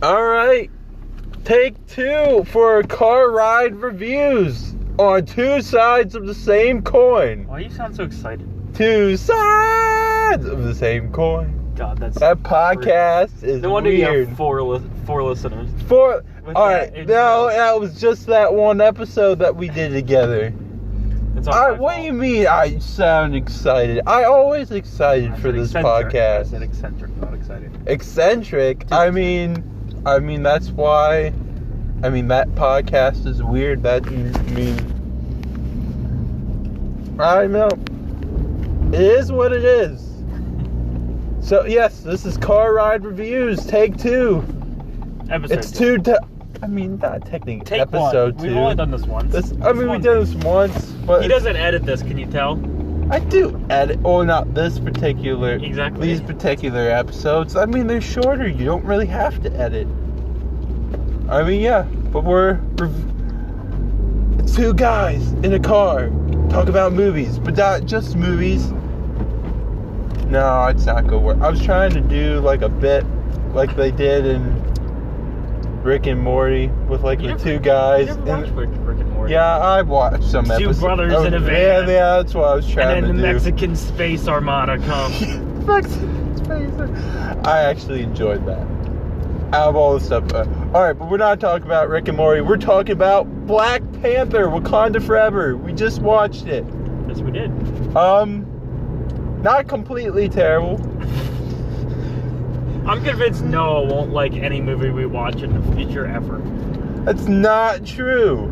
Alright, take two for car ride reviews on two sides of the same coin. Why do you sound so excited? Two sides of the same coin. God, that podcast is no wonder weird. you have four listeners. Alright, no, that was just that one episode that we did together. What do you mean I sound excited? I always excited for this podcast. I said eccentric, not excited. Eccentric? I mean that's why. I mean that podcast is weird. I don't know. It is what it is. So yes, this is Car Ride Reviews, take two. Not technically take episode one. 2. We've only done this once. We've done this once, but he doesn't edit this. Can you tell? I do edit. Oh, not this particular. Exactly. These particular episodes. I mean, they're shorter. You don't really have to edit. I mean, yeah, but it's two guys in a car talk about movies, but not just movies. No, it's not gonna work. I was trying to do like a bit, like they did in Rick and Morty with like the two guys. You never watched Rick and Morty? Yeah, I watched some episodes. Two brothers in a van. Yeah, that's what I was trying to do. And then the Mexican Space Armada comes. Mexican Space Armada. I actually enjoyed that. Out of all the stuff. Alright, but we're not talking about Rick and Morty. We're talking about Black Panther, Wakanda Forever. We just watched it. Yes, we did. Not completely terrible. I'm convinced Noah won't like any movie we watch in the future ever. That's not true.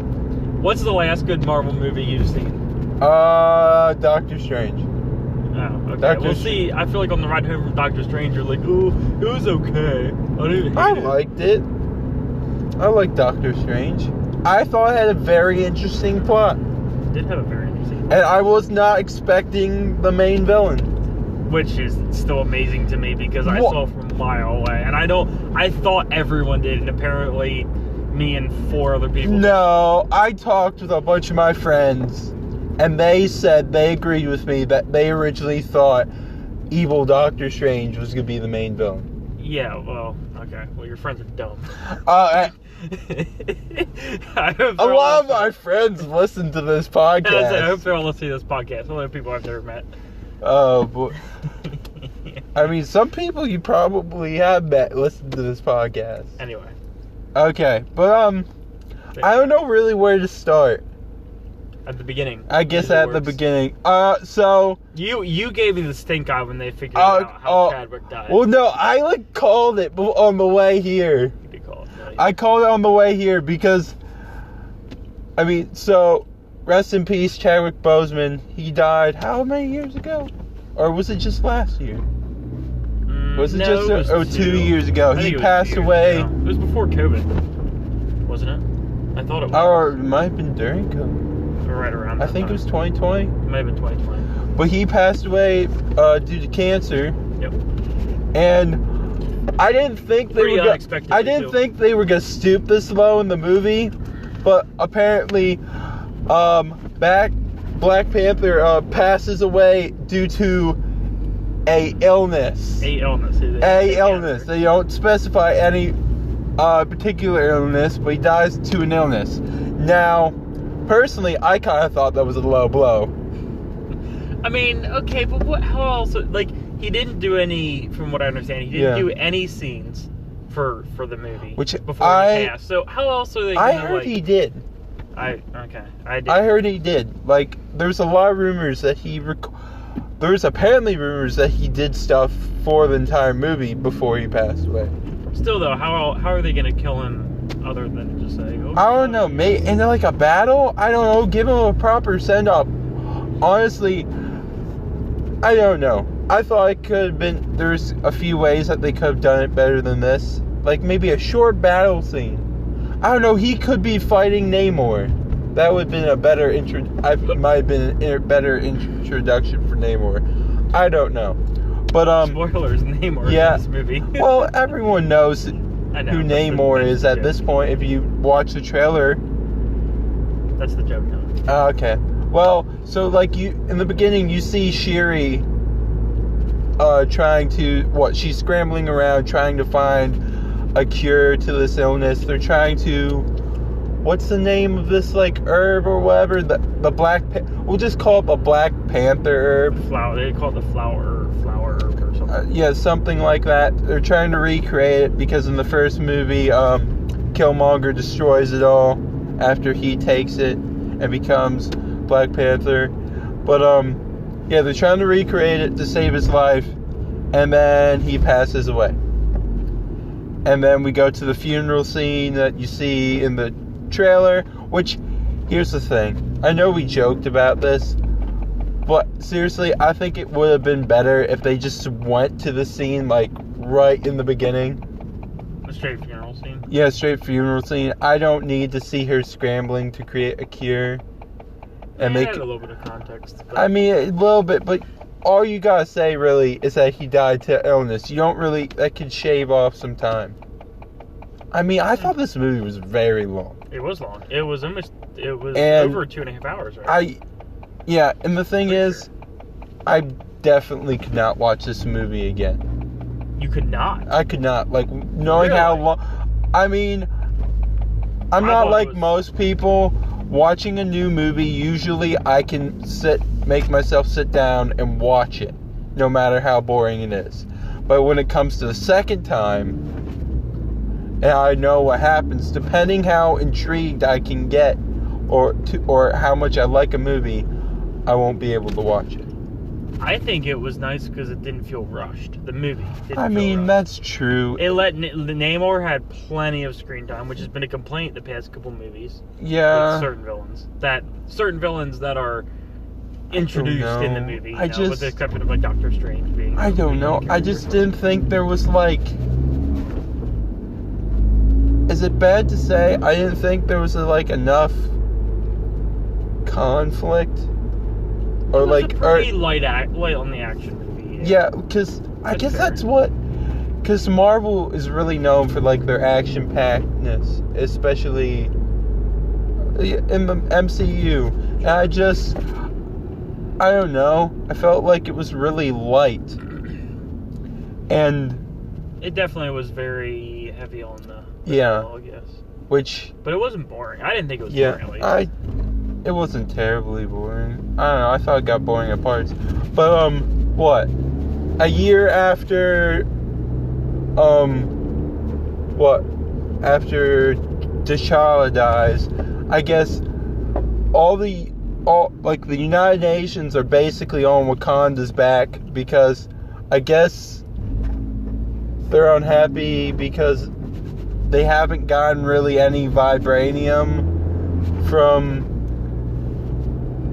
What's the last good Marvel movie you've seen? Doctor Strange. Oh, okay. We'll see. I feel like on the ride home from Doctor Strange, you're like, oh, it was okay. I liked it. I liked Doctor Strange. I thought it had a very interesting plot. It did have a very interesting plot. And I was not expecting the main villain. Which is still amazing to me because I saw it from a mile away. And I thought everyone did, and apparently me and 4 other people did. No, I talked with a bunch of my friends, and they said they agreed with me that they originally thought evil Doctor Strange was going to be the main villain. Yeah, well, okay. Well, your friends are dumb. A lot of my friends listen to this podcast. I hope they're all listening to this podcast. Other people I've never met. Oh, boy. I mean, some people you probably have met listen to this podcast. Anyway. Okay, but, I don't know really where to start. At the beginning. I guess at the beginning. So... You gave me the stink eye when they figured out how Chadwick died. Well, no, I, called it on the way here. You did call it. Right? I called it on the way here because... I mean, so... Rest in peace, Chadwick Boseman. He died how many years ago? Or was it just last year? Was it 2 years ago? He passed away. It was before COVID, wasn't it? I thought it was. Or it might have been during COVID. Or right around that I think time. it was 2020. It might have been 2020. But he passed away due to cancer. Yep. And I didn't think they were gonna stoop this low in the movie, but apparently Black Panther passes away due to a illness. A illness. They don't specify any particular illness, but he dies to an illness. Now, personally, I kind of thought that was a low blow. I mean, okay, but how else? He didn't do any, from what I understand, he didn't do any scenes for the movie before he passed. So how else are they going to, I heard he did. I heard he did. There's a lot of rumors that there's apparently rumors that he did stuff for the entire movie before he passed away. Still though, how are they gonna kill him other than just say, oh, I don't know, mate. And a battle? I don't know. Give him a proper send off. Honestly, I don't know. I thought it could have been. There's a few ways that they could have done it better than this. Maybe a short battle scene. I don't know. He could be fighting Namor. That would have been a better might have been a better introduction for Namor. I don't know. But spoilers, Namor in this movie. Well, everyone knows who Namor is at this point if you watch the trailer. That's the joke now. Okay. Well, so in the beginning you see Shuri trying to she's scrambling around trying to find a cure to this illness. They're trying to, what's the name of this like herb or whatever? The we'll just call it the Black Panther herb. They call it the flower herb or something. Yeah, something like that. They're trying to recreate it because in the first movie, Killmonger destroys it all after he takes it and becomes Black Panther. But yeah, they're trying to recreate it to save his life, and then he passes away. And then we go to the funeral scene that you see in the trailer, which, here's the thing. I know we joked about this, but seriously, I think it would have been better if they just went to the scene, like, right in the beginning. A straight funeral scene? Yeah, straight funeral scene. I don't need to see her scrambling to create a cure. And make a little bit of context. I mean, a little bit, but all you gotta say, really, is that he died to illness. You don't really... That could shave off some time. I mean, I thought this movie was very long. It was long. It was over 2.5 hours, right? Yeah, and the thing is, I definitely could not watch this movie again. You could not? I could not. Like, knowing how long... I mean, I'm not like most people. Watching a new movie, usually I can make myself sit down and watch it, no matter how boring it is. But when it comes to the second time, and I know what happens, depending how intrigued I can get, or how much I like a movie, I won't be able to watch it. I think it was nice because it didn't feel rushed. The movie didn't I mean, rushed. That's true. It Namor had plenty of screen time, which has been a complaint the past couple movies. Yeah. With certain villains that are introduced in the movie. With the exception of like Doctor Strange being. I don't know. I just didn't think there was like. Is it bad to say I didn't think there was like enough conflict? Or like, pretty light on the action movie. Yeah, because I guess that's what. Because Marvel is really known for like their action-packedness, especially in the MCU. And I don't know. I felt like it was really light, and it definitely was very heavy on the dialogue, yes. But it wasn't boring. I didn't think it was boring. At least. It wasn't terribly boring. I don't know. I thought it got boring at parts. But, what? A year after, after T'Challa dies, I guess the United Nations are basically on Wakanda's back because I guess they're unhappy because they haven't gotten really any vibranium from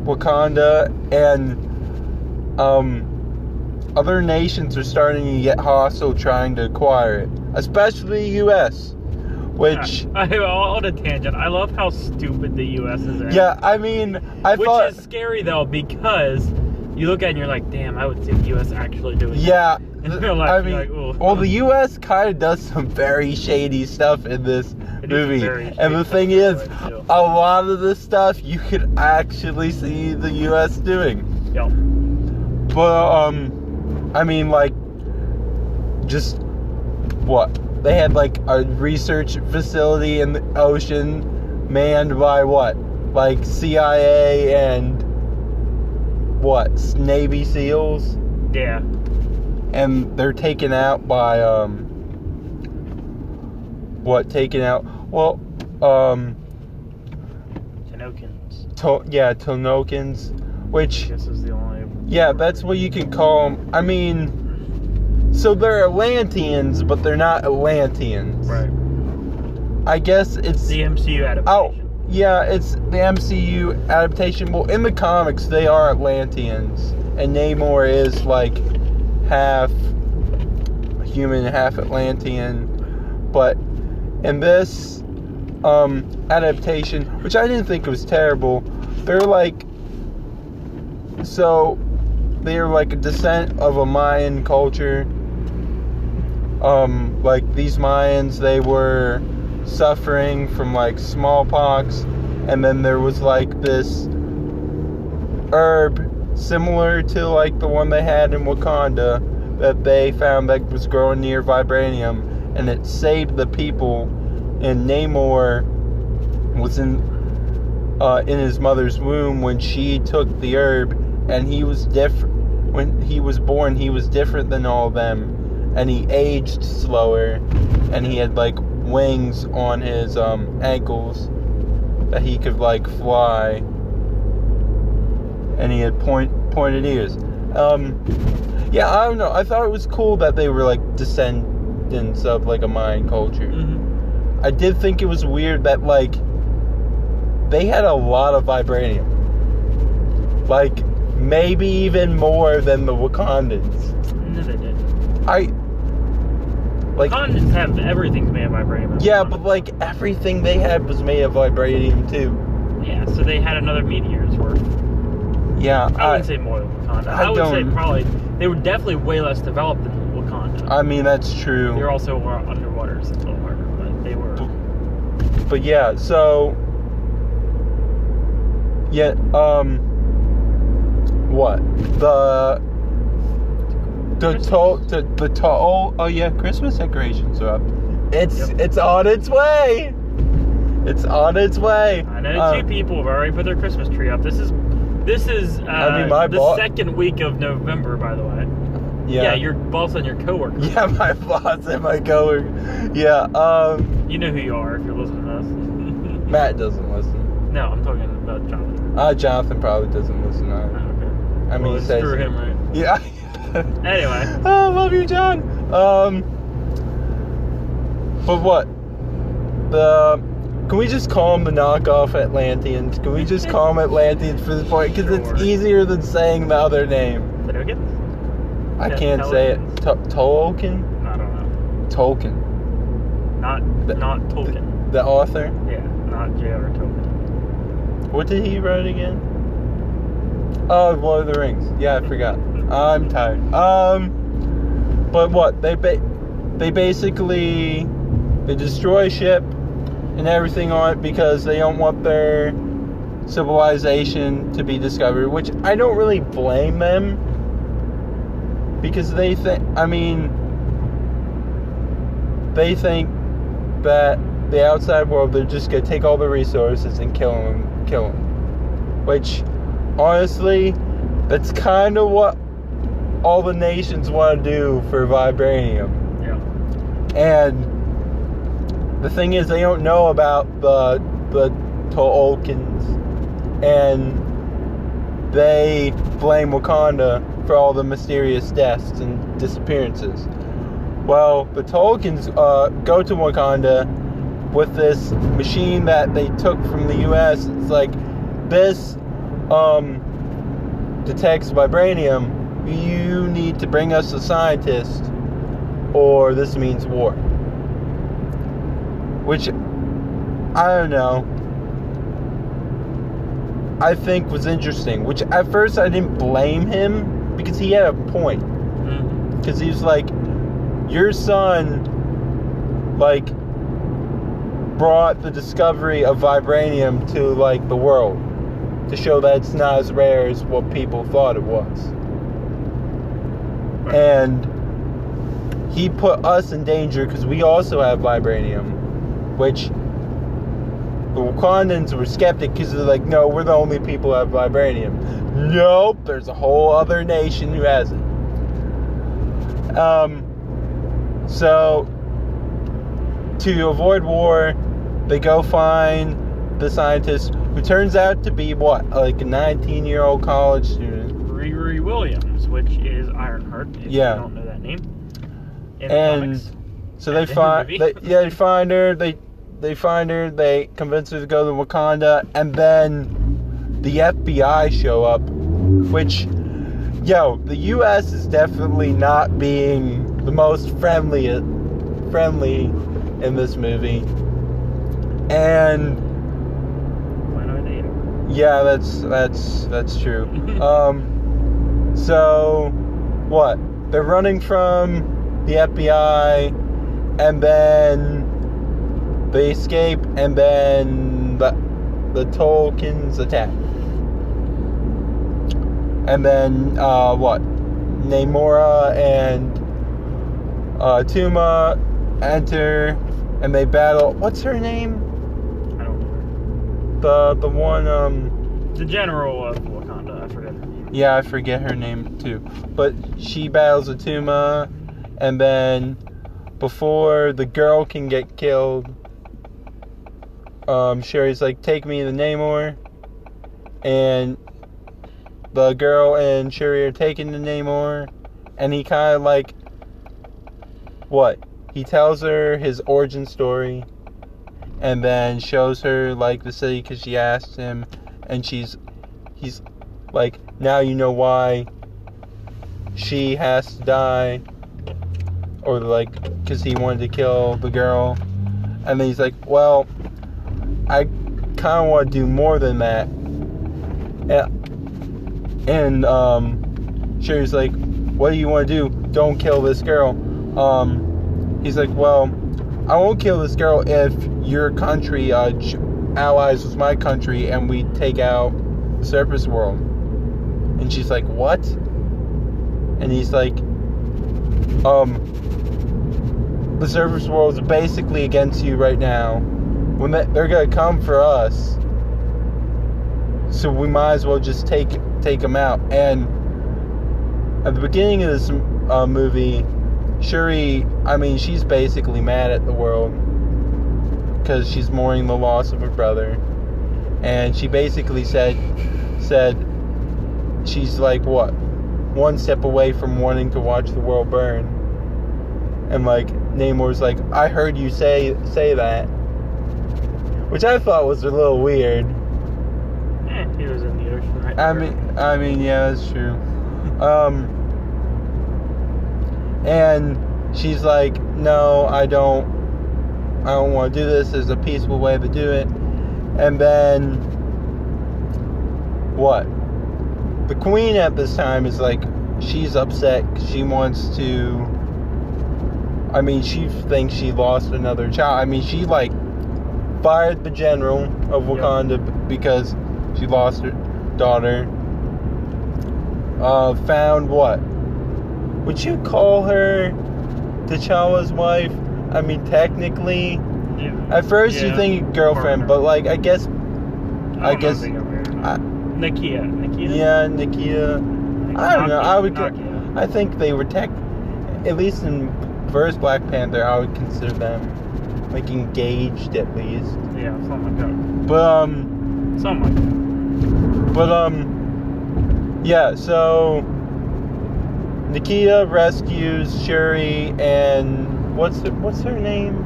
Wakanda, and other nations are starting to get hostile trying to acquire it, especially the U.S., which... on a tangent, I love how stupid the U.S. is at. Yeah, I mean, Which is scary, though, because you look at it and you're like, damn, I would see the U.S. actually doing it. Yeah. In real life, you're like, ooh. Well, the U.S. kind of does some very shady stuff in this movie. And the thing is, a lot of the stuff you could actually see the U.S. doing. Yep. But, I mean, like, just, what? They had, like, a research facility in the ocean manned by what? Like, CIA and, what? Navy SEALs? Yeah. And they're taken out by, Tanokins. Tanokins, which... I guess is the only... Yeah, that's what you can call them. I mean, so they're Atlanteans, but they're not Atlanteans. Right. I guess it's... The MCU adaptation. Oh, yeah, it's the MCU adaptation. Well, in the comics, they are Atlanteans. And Namor is, like, half human, half Atlantean. But in this adaptation, which I didn't think was terrible, they're like... So, they're like a descent of a Mayan culture. Like, these Mayans, they were suffering from, like, smallpox. And then there was, like, this herb similar to, like, the one they had in Wakanda that they found that was growing near vibranium. and it saved the people. And Namor was in his mother's womb when she took the herb, and he was different. When he was born, he was different than all of them, and he aged slower, and he had like wings on his ankles that he could like fly, and he had pointed ears. Yeah, I don't know. I thought it was cool that they were like descendants of like a Mayan culture. Mm-hmm. I did think it was weird that like they had a lot of vibranium, like maybe even more than the Wakandans. No, they didn't. Wakandans have everything's made of vibranium. Yeah, but like everything they had was made of vibranium too. Yeah, so they had another meteor's worth. Yeah, I wouldn't say more than Wakanda. I would say probably they were definitely way less developed than Wakanda. I mean, that's true. They're also underwater, so it's a little harder, but they were. But yeah, so yeah, what oh yeah, Christmas decorations are up. It's on its way. It's on its way. I know 2 people have already put their Christmas tree up. This is the second week of November, by the way. Yeah, your boss and your coworker. Yeah, my boss and my coworker. Yeah. You know who you are if you're listening to this. Matt doesn't listen. No, I'm talking about Jonathan. Jonathan probably doesn't listen either. Okay. I mean, he says screw him, right? Yeah. Anyway. Oh, love you, John. But what? Can we just call them the knockoff Atlanteans? Can we just call them Atlanteans for this point? Because it's easier than saying the other name. I can't say it. Tolkien? I don't know. Tolkien. Not Tolkien. The author? Yeah, not J.R. Tolkien. What did he write again? Oh, Lord of the Rings. Yeah, I forgot. I'm tired. But what? They basically destroy a ship and everything on it because they don't want their civilization to be discovered, which I don't really blame them, because they think that the outside world, they're just gonna take all the resources and kill them, which honestly, that's kind of what all the nations want to do for vibranium. Yeah. And the thing is, they don't know about the Tolkiens, and they blame Wakanda for all the mysterious deaths and disappearances. Well, the Tolkiens go to Wakanda with this machine that they took from the U.S. It's like, this detects vibranium. You need to bring us a scientist, or this means war. Which, I don't know, I think was interesting. Which, at first, I didn't blame him, because he had a point. Because he was like, your son, like, brought the discovery of vibranium to, like, the world, to show that it's not as rare as what people thought it was. And he put us in danger because we also have vibranium, which the Wakandans were skeptic because they're like, no, we're the only people who have vibranium. Nope, there's a whole other nation who has it. So to avoid war, they go find the scientist, who turns out to be what, like a 19-year-old college student. Riri Williams, which is Ironheart, if you don't know that name. And so they find her, they find her, they convince her to go to Wakanda, and then the FBI show up, which, the US is definitely not being the most friendly in this movie. And yeah, that's true. So what? They're running from the FBI, and then they escape, and then the Tolkiens attack. And then Namora and Tuma enter, and they battle. What's her name? I don't know. The one the general of Wakanda. I forget her name. Yeah, I forget her name too. But she battles Atuma, and then before the girl can get killed, Shuri's like, "Take me to Namor," and the girl and Shuri are taken to Namor, and he kind of like, what? He tells her his origin story, and then shows her like the city because she asked him, and he's like, now you know why she has to die, or like, because he wanted to kill the girl, and then he's like, well, I kind of want to do more than that, and Shuri's like, what do you want to do? Don't kill this girl. He's like, well, I won't kill this girl if your country allies with my country and we take out the surface world. And she's like, what? And he's like, the surface world is basically against you right now. When they're gonna come for us, so we might as well just take them out. And at the beginning of this movie, Shuri, she's basically mad at the world because she's mourning the loss of her brother, and she basically said she's like, what, one step away from wanting to watch the world burn. And like Namor's like, I heard you say that, which I thought was a little weird. He was in the ocean, right? Yeah, that's true. And she's like, no, I don't want to do this. There's a peaceful way to do it. And then what? The queen at this time is like, she's upset. She wants to, she thinks she lost another child. She like fired the general of Wakanda because she lost her daughter. Found what? Would you call her T'Challa's wife? Technically. Yeah. At first you think girlfriend, but like I guess. Nakia. Yeah, Nakia. I don't know. I think they were at least in first Black Panther, I would consider them like engaged at least. Yeah, something like that. But something like that. Yeah. So Nakia rescues Shuri and what's her name?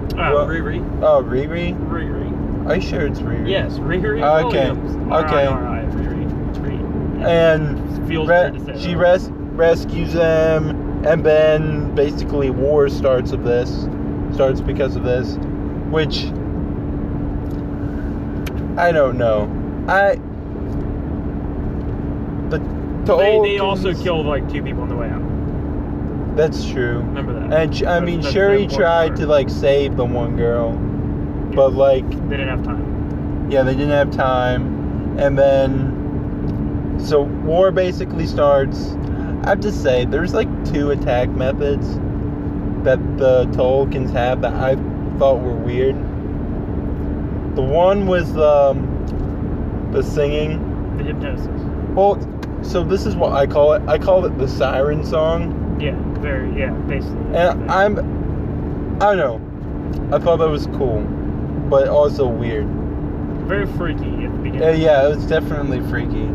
Riri. Oh, Riri? Riri. Are you sure it's Riri? Yes, Riri Okay. Williams. Okay. Riri. And she rescues them, and then basically war starts because of this, which I don't know. They also killed like 2 people on the way out. That's true. Remember that. And Shuri tried to like save the one girl, but like they didn't have time. Yeah, they didn't have time, and then so war basically starts. I have to say, there's like 2 attack methods that the Tolkiens have that I thought were weird. The one was the singing. The hypnosis. Well, so this is what I call it. I call it the siren song. Yeah, basically. And I don't know. I thought that was cool, but also weird. Very freaky at the beginning. Yeah, it was definitely freaky.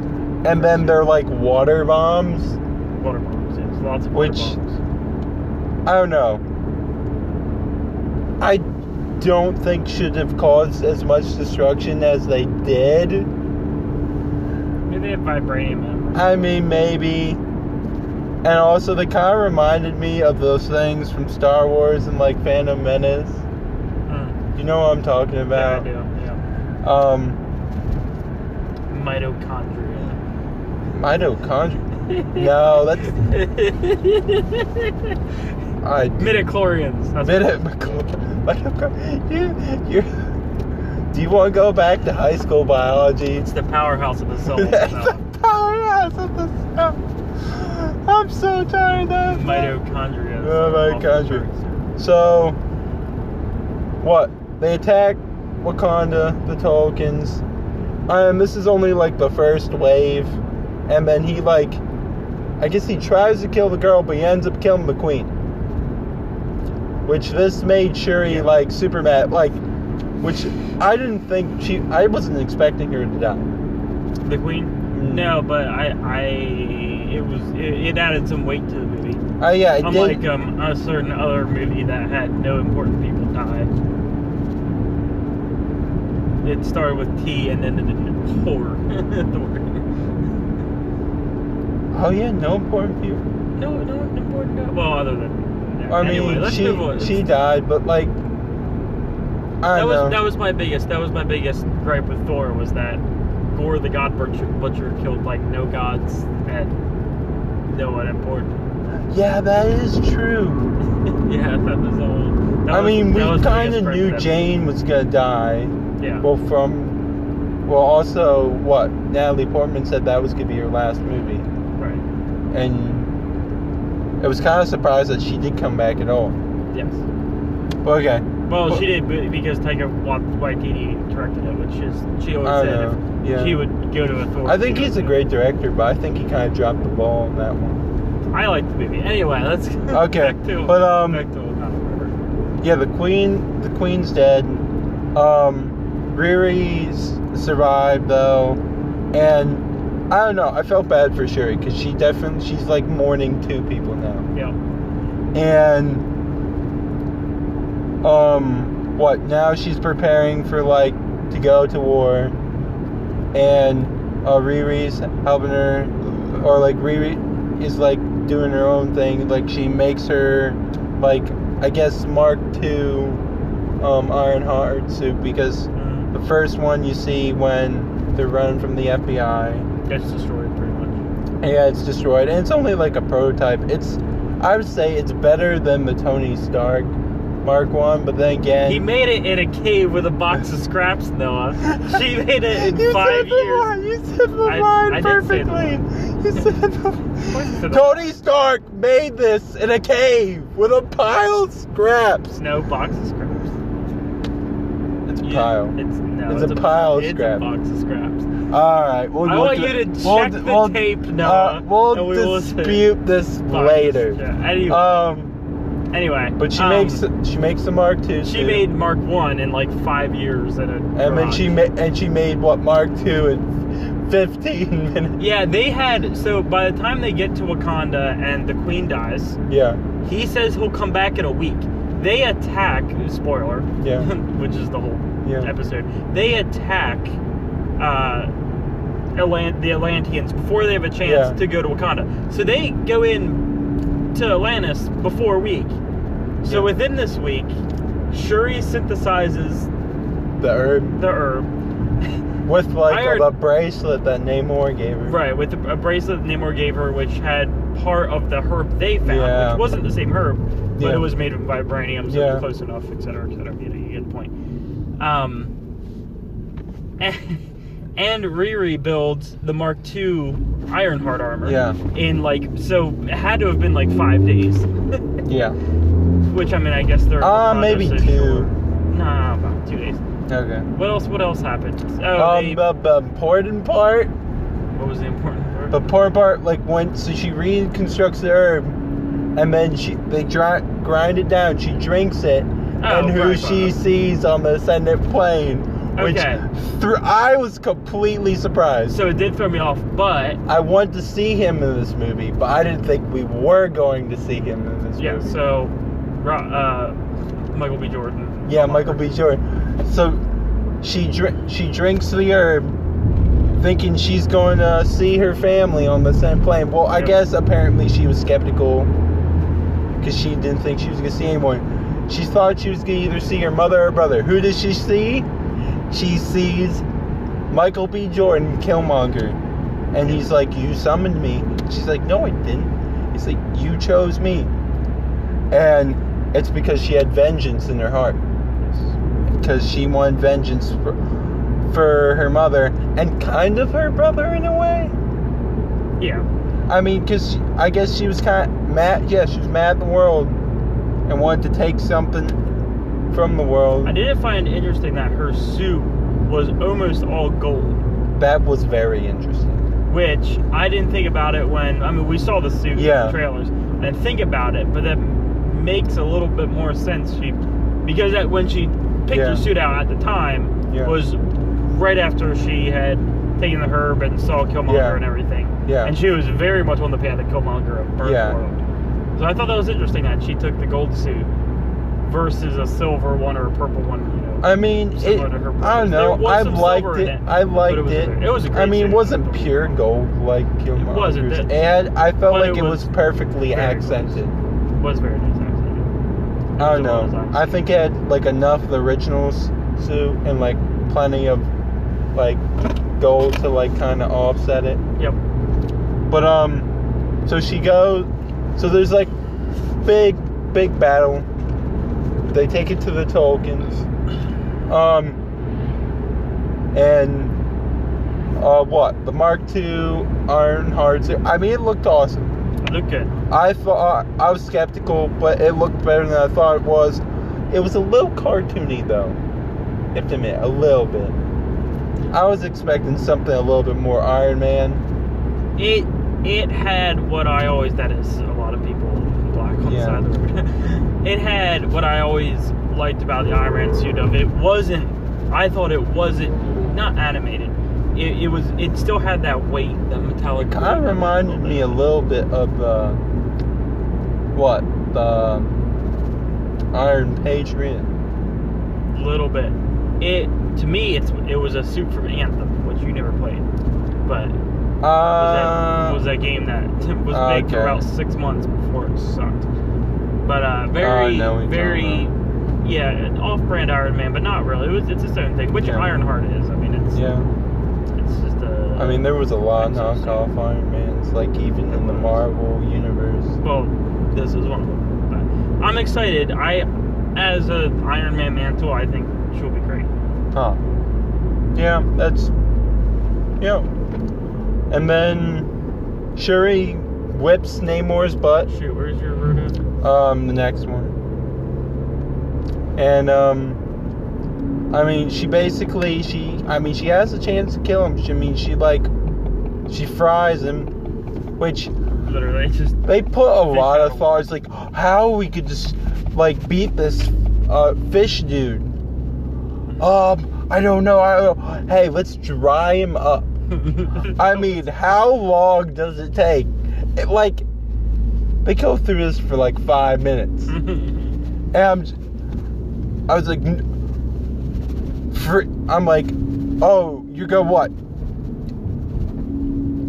And then they're like water bombs. Water bombs, yes. Lots of water bombs. I don't know. I don't think should have caused as much destruction as they did. Maybe they have vibranium in them. Maybe. And also, they kind of reminded me of those things from Star Wars and like Phantom Menace. You know what I'm talking about? Yeah, I do. Yeah. Mitochondria. No, that's. Midichlorians. Do you want to go back to high school biology? It's the powerhouse of the cell. It's the powerhouse of the cell. I'm so tired of that. Mitochondria. Mitochondria. So, what? They attack Wakanda, the Tolkiens. This is only like the first wave. And then he I guess he tries to kill the girl, but he ends up killing the queen. Which this made Shuri super mad. Which I didn't think I wasn't expecting her to die. The queen? Mm. No, but it added some weight to the movie. Yeah, it Unlike did. A certain other movie that had no important people die. It started with T and ended in Thor. Oh yeah, no important people. No important. Well, other than. I mean, she died, but I don't know. That was my biggest gripe with Thor was that Gore the God Butcher killed no gods and no one important. Yeah, that is true. Yeah, that was all. We kind of knew Jane was gonna die. Yeah. Also, what? Natalie Portman said that was gonna be her last movie. Right. And I was kind of surprised that she did come back at all. Yes. Okay. Well, she did because Taika Waititi directed it, which is she always said if she would go to a Thor. I think he's a great director, but I think he kind of dropped the ball on that one. I like the movie. Anyway, let's okay. back to Wakanda. Yeah, the queen's dead. Riri's survived though, and I don't know. I felt bad for Shuri because she's mourning two people now. Yeah. And what? Now she's preparing for to go to war, and Riri's helping her, or Riri is doing her own thing. She makes her I guess Mark II Ironheart suit because the first one you see when they're running from the FBI. It's destroyed pretty much. Yeah, it's destroyed, and it's only a prototype. I would say it's better than the Tony Stark Mark 1, but then again... He made it in a cave with a box of scraps, Noah. She made it in 5 years. You said the line perfectly. You said Tony Stark made this in a cave with a pile of scraps. No box of scraps. It's a pile. It's a pile of scraps. It's a box of scraps. Alright. I want you to check the tape, Noah. We'll dispute this later. Yeah. Anyway. But she makes the Mark II. She made Mark 1 in 5 years at a and then she made what Mark II in 15 minutes. Yeah, they had by the time they get to Wakanda and the Queen dies, he says he'll come back in a week. They attack, spoiler, which is the whole episode. They attack the Atlanteans before they have a chance to go to Wakanda. So they go in to Atlantis before a week. So within this week, Shuri synthesizes the herb. With a bracelet that Namor gave her. Right, with a bracelet Namor gave her, which had part of the herb they found, which wasn't the same herb, but it was made of vibranium, so close enough, etc., etc. You get the point. And Riri builds the Mark II Ironheart armor. Yeah. In so it had to have been 5 days. Yeah. Which I guess they're maybe 2. Short. Nah, about 2 days. Okay. What else happened? The important part. What was the important part? The important part, she reconstructs the herb, and then they grind it down. She drinks it, and who she sees on the ascendant plane. Which I was completely surprised. So it did throw me off, but I wanted to see him in this movie, but I didn't think we were going to see him in this movie. Yeah. So, Michael B. Jordan. Yeah, Michael B. Jordan. So she drinks the herb, thinking she's going to see her family on the same plane. Well, I guess apparently she was skeptical because she didn't think she was going to see anyone. She thought she was going to either see her mother or brother. Who does she see? She sees Michael B. Jordan, Killmonger. And he's like, you summoned me. She's like, no, I didn't. He's like, you chose me. And it's because she had vengeance in her heart. Because she wanted vengeance for her mother and kind of her brother in a way. Yeah. Because I guess she was kind of mad. Yeah, she was mad at the world. and wanted to take something from the world. I did find it interesting that her suit was almost all gold. That was very interesting. Which I didn't think about it when we saw the suit in the trailers. I didn't think about it, but that makes a little bit more sense. Because when she picked her suit out at the time was right after she had taken the herb and saw Killmonger and everything. Yeah. And she was very much on the path of Killmonger of Bird World. So I thought that was interesting that she took the gold suit versus a silver one or a purple one. I mean, I don't know. I liked it. I liked it. It was a great it wasn't pure gold like Killmonger's. It wasn't. And I felt like it was perfectly accented. It was very nice accented. I don't know. I think it had like enough of the original suit and like plenty of like gold to like kind of offset it. Yep. But so she goes. So there's like big battle. They take it to the Tolkiens. What? The Mark II Iron Hearts. I mean, it looked awesome. It looked good. I thought I was skeptical, but it looked better than I thought it was. It was a little cartoony, though. I have to admit, a little bit. I was expecting something a little bit more Iron Man. It had what I always. That is a lot of people black on the side of the road. It had what I always liked about the Iron Man suit. Of it wasn't. I thought it wasn't not animated. It still had that weight, that metallic. It kind of reminded me a little bit of the Iron Patriot. A little bit. To me, it was a suit from Anthem, which you never played, but was that game that was made for about 6 months before it sucked. But very off-brand Iron Man, but not really. It's its own thing, which Ironheart is. I mean, it's just a. I mean, there was a lot of knockoff Iron Mans, like even in the Marvel universe. Well, this is one of them. But I'm excited. As a Iron Man mantle, I think she'll be great. Huh. Yeah, that's. And then Shuri whips Namor's butt. Shoot, where's your road? The next one. And I mean, she has a chance to kill him. She fries him, which literally just they put a lot of thought. It's like how we could just like beat this fish dude. I don't know. Hey, let's dry him up. I mean, how long does it take? They go through this for like 5 minutes. And I was like, I'm like, oh, you go what?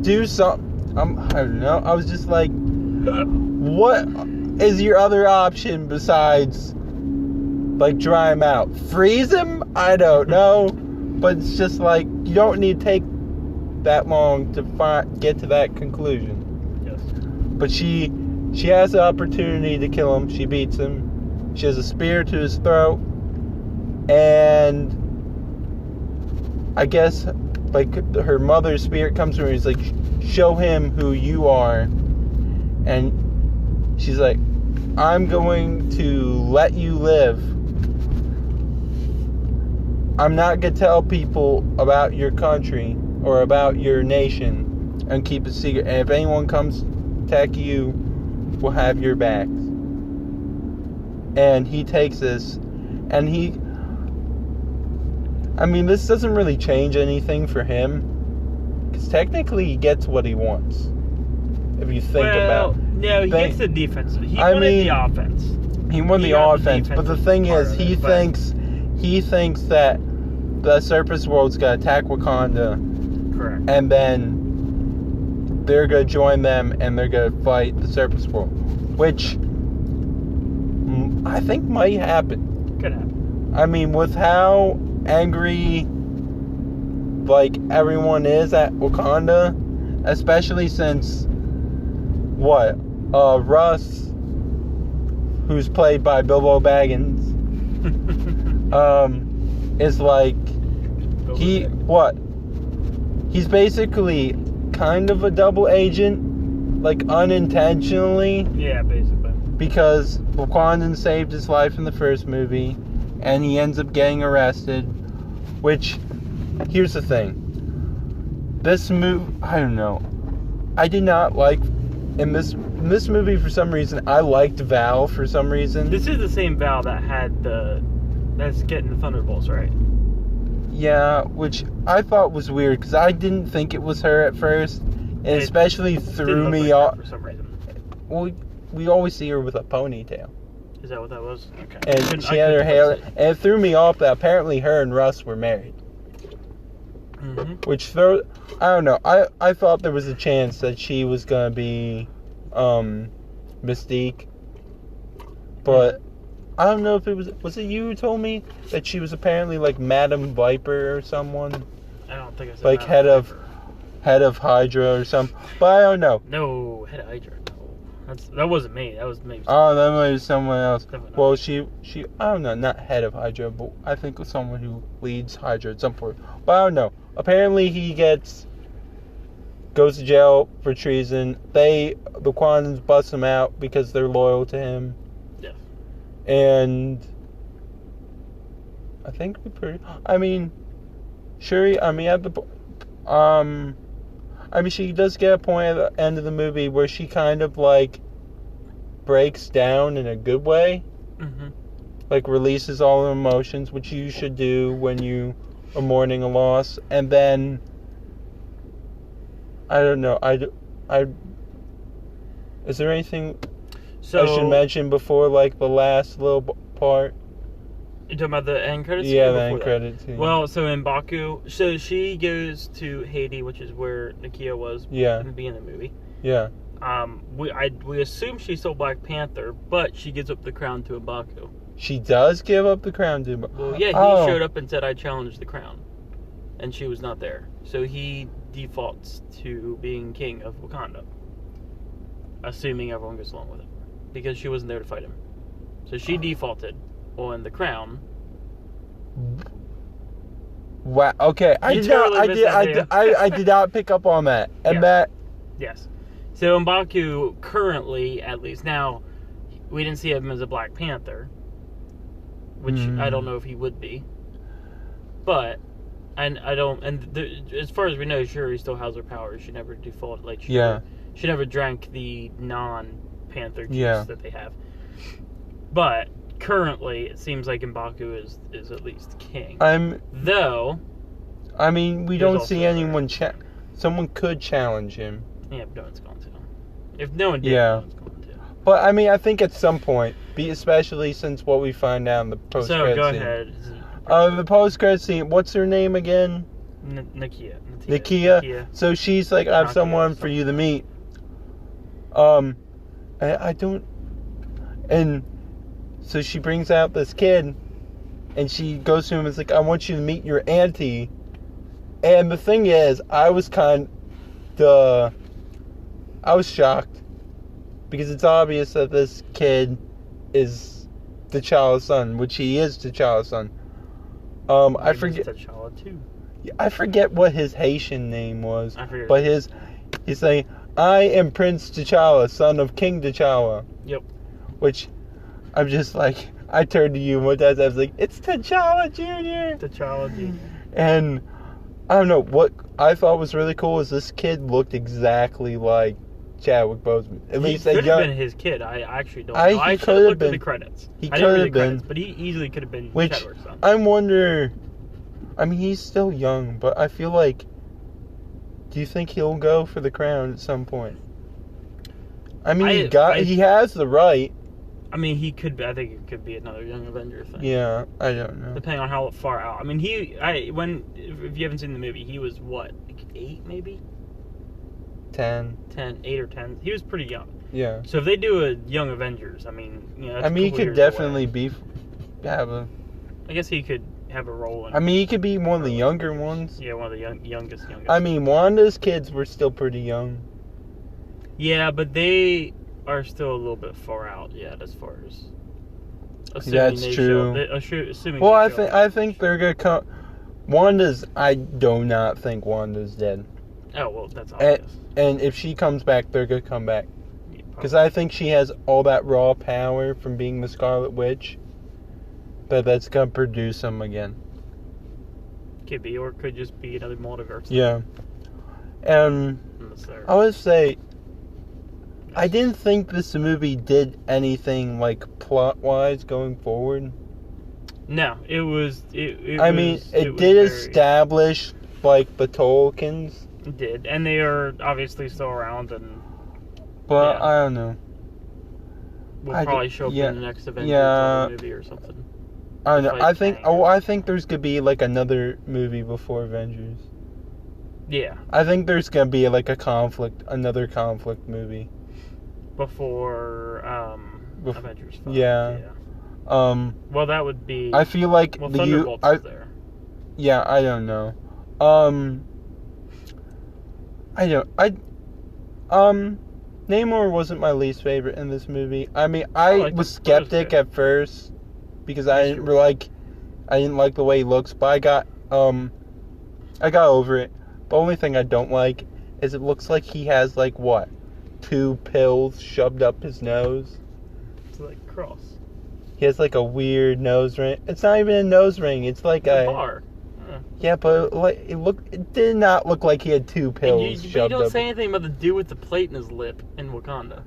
Do something. I don't know. I was just like, what is your other option besides like dry him out? Freeze him? I don't know. But it's just like, you don't need to take that long to get to that conclusion. Yes. But she has the opportunity to kill him. She beats him. She has a spear to his throat. And I guess like her mother's spirit comes to her and is like, show him who you are. And she's like, I'm going to let you live. I'm not going to tell people about your country or about your nation and keep it secret. And if anyone comes to attack you, we'll have your backs. And he takes this, and this doesn't really change anything for him, because technically he gets what he wants. If you think about it. No, he gets the defense. He wanted the offense. He won the offense, but the thing is, he thinks that the surface world's gonna attack Wakanda. Correct. And then they're gonna join them, and they're gonna fight the surface world, which I think might happen. Could happen. I mean, with how angry like everyone is at Wakanda, especially since Russ, who's played by Bilbo Baggins, is like he's basically kind of a double agent, like unintentionally. Yeah, basically. because Wakanda saved his life in the first movie, and he ends up getting arrested. Which, here's the thing. This movie, I don't know. I did not like in this movie for some reason. I liked Val for some reason. This is the same Val that that's getting the Thunderbolts, right? Yeah, which I thought was weird because I didn't think it was her at first, and it especially threw me off for some reason. Well, we always see her with a ponytail. Is that what that was? Okay. And she had her hair, and it threw me off that apparently her and Russ were married. Mm-hmm. Which I don't know. I thought there was a chance that she was gonna be Mystique, but I don't know if it was it you who told me that she was apparently like Madam Viper or someone? I don't think I said like head of Hydra or something. But I don't know. No, head of Hydra. No, that wasn't me. That was maybe. Oh, that was someone else. Well, she I don't know, not head of Hydra, but I think it was someone who leads Hydra at some point. But I don't know. Apparently he goes to jail for treason. The Wakandans bust him out because they're loyal to him. Yeah. And I think Shuri, she does get a point at the end of the movie where she kind of like breaks down in a good way. Mm-hmm. Like releases all her emotions, which you should do when you are mourning a loss. And then I don't know. Is there anything I should mention before like the last little part? You talking about the end credits? Yeah, the end credits. Yeah. Well, so in Baku, so she goes to Haiti, which is where Nakia was in the beginning of the movie. Yeah. We assume she stole Black Panther, but she gives up the crown to M'Baku. She does give up the crown to M'Baku. Well, yeah, he showed up and said, "I challenged the crown," and she was not there. So he defaults to being king of Wakanda, assuming everyone goes along with it, because she wasn't there to fight him. So she defaulted on the crown. Wow. Okay, I did not pick up on that. And yes. So M'Baku currently, at least now, we didn't see him as a Black Panther, which I don't know if he would be. But as far as we know, Shuri still has her powers. She never defaulted. Like she never drank the non-Panther juice that they have. But currently, it seems like M'Baku is at least king. We don't see anyone. Someone could challenge him. Yeah, but no one's going to. If no one did, no one's going to. But I think at some point, especially since what we find out in the post-credit scene. So go ahead. The post-credit scene. What's her name again? Nakia. So she's like, I have someone for you to meet. I don't. And so she brings out this kid, and she goes to him and is like, I want you to meet your auntie. And the thing is, I was shocked, because it's obvious that this kid is T'Challa's son, which he is T'Challa's son. I forget. T'Challa too. I forget what his Haitian name was, but he's saying, I am Prince T'Challa, son of King T'Challa. Yep. Which, I'm just like, I turned to you one time, I was like, it's T'Challa Jr. T'Challa Jr. And I don't know, what I thought was really cool is this kid looked exactly like Chadwick Boseman. At least he could have been his kid. I actually don't know. I should have looked at the credits. He could have been. But he easily could have been Chadwick's son. I wonder, he's still young, but I feel like, do you think he'll go for the crown at some point? He has the right. He could be. I think it could be another Young Avenger thing. Yeah, I don't know. Depending on how far out. If you haven't seen the movie, he was what, like 8 maybe? 10. 8 or 10. He was pretty young. Yeah. So if they do a Young Avengers, that's he could definitely I guess he could have a role in. He could be one of the younger ones. Yeah, one of the youngest. Wanda's kids were still pretty young. Yeah, but they are still a little bit far out yet, as far as. That's true. I think they're gonna come. I do not think Wanda's dead. Oh well, that's obvious. And if she comes back, they're gonna come back. Yeah, Because I think she has all that raw power from being the Scarlet Witch. That's going to produce him again. Could be, or it could just be another multiverse. Yeah. And I would say, I didn't think this movie did anything, like, plot-wise going forward. No, it was... It did establish, like, the Tolkiens. It did, and they are obviously still around, and... But, yeah. I don't know. We'll probably show up in the next Avengers movie or something. I don't know. I think there's gonna be like another movie before Avengers. Yeah. I think there's gonna be like another conflict movie. Before Avengers 5. Yeah. Well, that would be. I feel like Thunderbolts is there. Yeah, I don't know. Namor wasn't my least favorite in this movie. I mean, I was skeptic at first because I didn't like the way he looks, but I got over it. The only thing I don't like is it looks like he has like 2 pills shoved up his nose. It's like cross. He has like a weird nose ring. It's not even a nose ring. It's like a bar. Yeah, but it did not look like he had 2 pills shoved up. You don't say anything about the dude with the plate in his lip in Wakanda.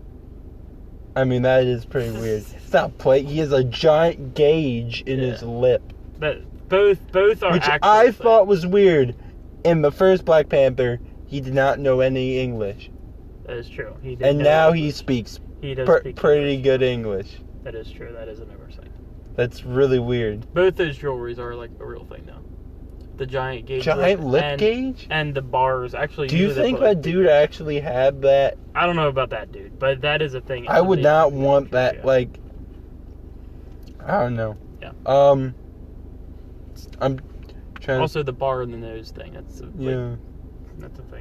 I mean, that is pretty weird. It's not plate. He has a giant gauge in his lip. But both are which I thought was weird. In the first Black Panther, he did not know any English. That is true. And now he speaks pretty good English. That is true. That is an oversight. That's really weird. Both those jewelries are like a real thing now. The giant gauge. Giant lip gauge? And the bars. Actually, do you think that dude actually had that? I don't know about that dude, but that is a thing. I would not want that, I don't know. Yeah. I'm trying also, the bar in the nose thing. That's a thing.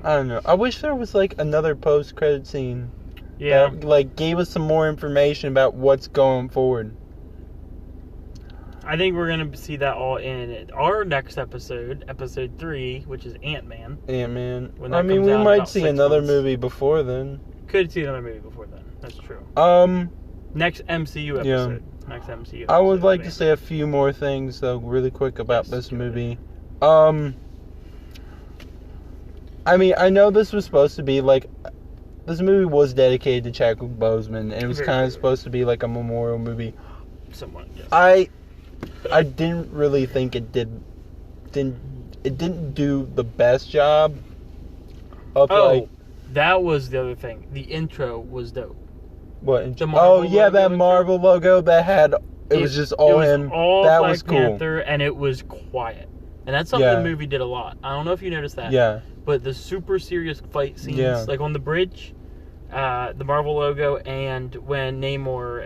I don't know. I wish there was, another post-credit scene. Yeah. That, gave us some more information about what's going forward. I think we're going to see that all in our next episode, episode 3, which is Ant-Man. Ant-Man. I mean, we might see another movie before then. Could see another movie before then. That's true. Next MCU episode. Yeah. Next MCU episode. I would like to say a few more things, though, really quick about this movie. I mean, I know this was supposed to be, this movie was dedicated to Chadwick Boseman, and it was kind of supposed to be, a memorial movie. Somewhat, yes. I didn't really think it didn't do the best job of that was the other thing. The intro was dope. What? That Marvel logo that had it was just all him. That Black was cool. Panther, and it was quiet. And that's something the movie did a lot. I don't know if you noticed that. Yeah. But the super serious fight scenes, like on the bridge, the Marvel logo, and when Namor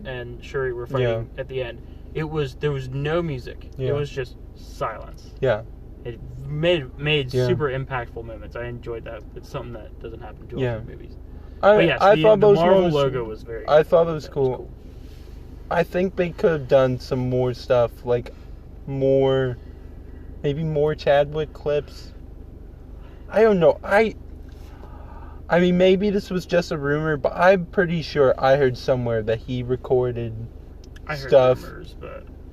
and Shuri were fighting at the end. There was no music. Yeah. It was just silence. Yeah. It made super impactful moments. I enjoyed that. It's something that doesn't happen to a lot of movies. I thought the Marvel logo was very. I thought it was cool. I think they could have done some more stuff, maybe more Chadwick clips. I don't know. I mean, maybe this was just a rumor, but I'm pretty sure I heard somewhere that he recorded stuff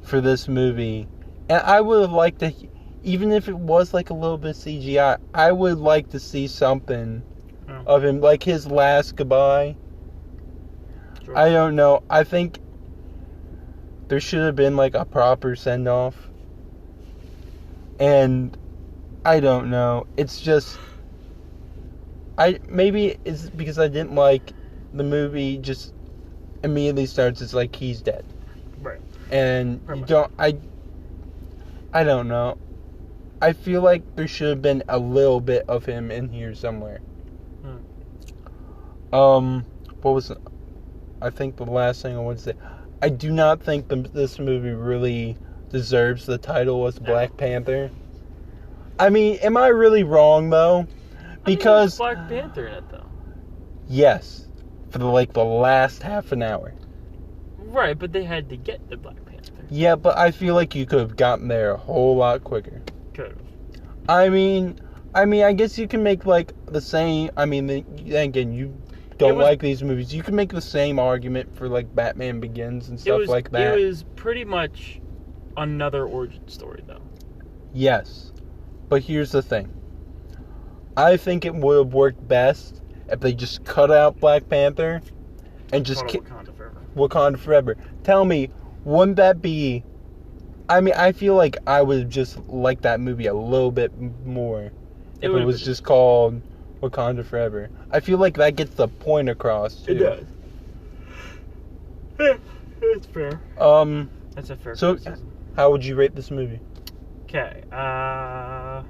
for this movie, and I would have liked to, even if it was a little bit CGI, I would like to see something of him, his last goodbye. Sure. I don't know. I think there should have been a proper send off, and I don't know. It's just maybe it's because I didn't like the movie. Just immediately starts. It's he's dead. Right. And you don't. I don't know. I feel like there should have been a little bit of him in here somewhere. What was? I think the last thing I want to say. I do not think this movie really deserves the title as Black Panther. I mean, am I really wrong though? Because Black Panther in it though. Yes, for the last half an hour. Right, but they had to get the Black Panther. Yeah, but I feel like you could have gotten there a whole lot quicker. Could have. I mean, I guess you can make the same. I mean, again, you don't like these movies. You can make the same argument for like Batman Begins and stuff like that. It was pretty much another origin story, though. Yes, but here's the thing. I think it would have worked best if they just cut out Black Panther and just Wakanda Forever. Tell me, wouldn't that be? I mean, I feel like I would just like that movie a little bit more if it was just called Wakanda Forever. I feel like that gets the point across too. It does. Yeah, it's fair. That's a fair criticism. How would you rate this movie? Okay, I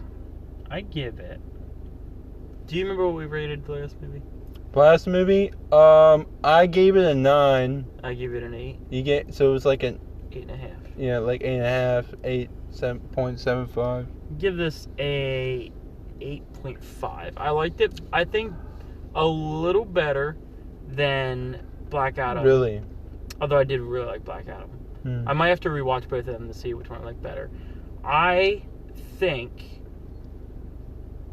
give it. Do you remember what we rated the last movie? Last movie? I gave it a 9. I gave it an 8. So it was like an 8.5. Yeah, like 8.5, 7.75. Give this a 8.5. I liked it. I think a little better than Black Adam. Really? Although I did really like Black Adam. I might have to rewatch both of them to see which one I like better. I think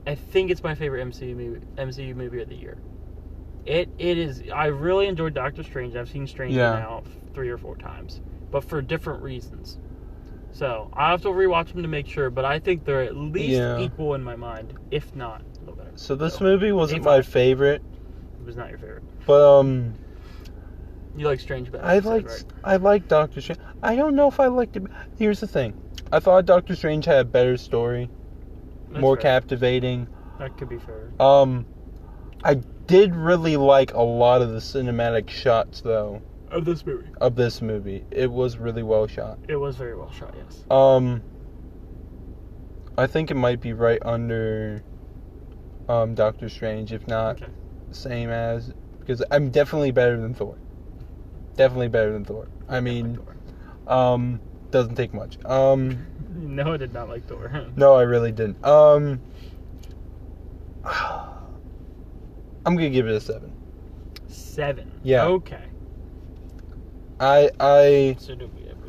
it's my favorite MCU movie of the year. It is. I really enjoyed Doctor Strange. I've seen Strange now 3 or 4 times, but for different reasons. So I have to rewatch them to make sure. But I think they're at least equal in my mind, if not a little better. So this movie wasn't my favorite. It was not your favorite. But you like Strange better. I like Doctor Strange. I don't know if I liked it. Here's the thing. I thought Doctor Strange had a better story. More captivating. That could be fair. I did really like a lot of the cinematic shots, though. Of this movie. It was really well shot. It was very well shot, yes. I think it might be right under Doctor Strange, if not same as, because I'm definitely better than Thor. I mean, doesn't take much. No, I did not like Thor. No, I really didn't. I'm gonna give it a 7. 7. Yeah. Okay. So do we ever?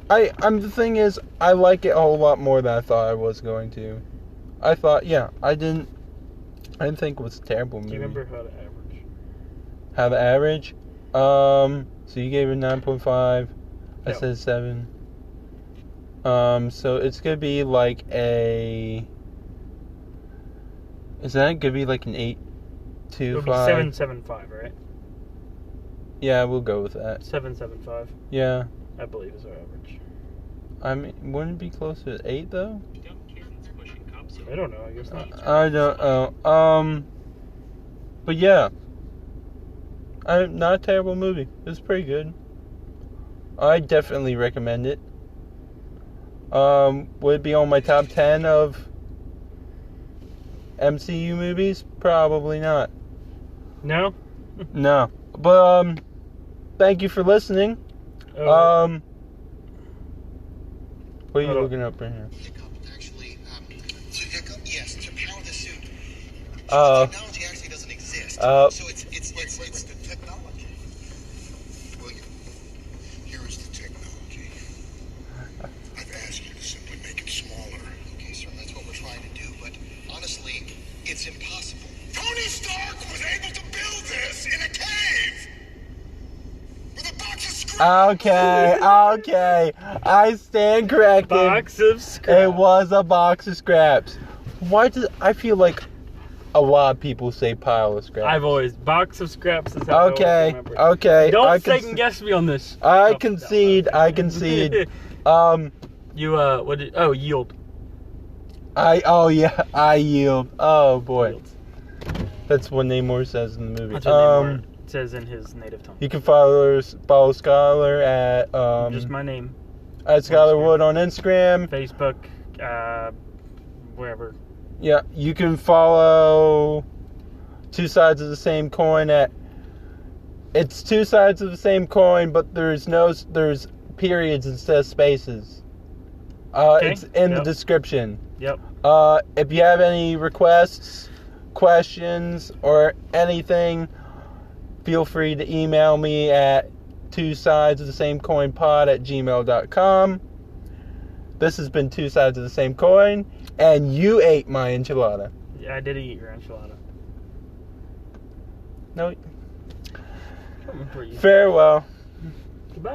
The thing is, I like it a whole lot more than I thought I was going to. I thought, I didn't think it was a terrible movie. Do you remember how to average? How to average? So you gave it 9.5. I said 7. So it's gonna be like a. Is that gonna be like an 8.25? It'll be 7.75, right? Yeah, we'll go with that. 7.75. Yeah. I believe is our average. I mean, wouldn't it be closer to 8 though? I don't know. I guess not. I don't know. But yeah. Not a terrible movie. It's pretty good. I definitely recommend it. Would it be on my top 10 of MCU movies? Probably not. No? No. But, thank you for listening. What are you looking up right here? Actually, hiccup? Yes, to power the suit. Technology actually doesn't exist. So it's the technology. William, here is the technology. I've asked you to simply make it smaller. Okay, sir, that's what we're trying to do, but honestly, it's impossible. Tony Stark was able to build this in a cave! With a box of scraps! Okay. I stand corrected. Box of scraps. It was a box of scraps. Why does I feel like a lot of people say pile of scraps? I've always box of scraps is how I always remember it. Okay. Don't second guess me on this. I concede. You yield. I yield. Oh boy. Yield. That's what Namor says in the movie. That's what Namor says in his native tongue. You can follow Skylar at just my name. At Skylar Wood on Instagram, Facebook, wherever. Yeah, you can follow Two Sides of the Same Coin at. It's Two Sides of the Same Coin, but there's periods instead of spaces. It's in the description. Yep. If you have any requests, questions, or anything, feel free to email me at twosidesofthesamecoinpod@gmail.com. This has been Two Sides of the Same Coin, and you ate my enchilada. Yeah, I did eat your enchilada. No. Something pretty. Farewell.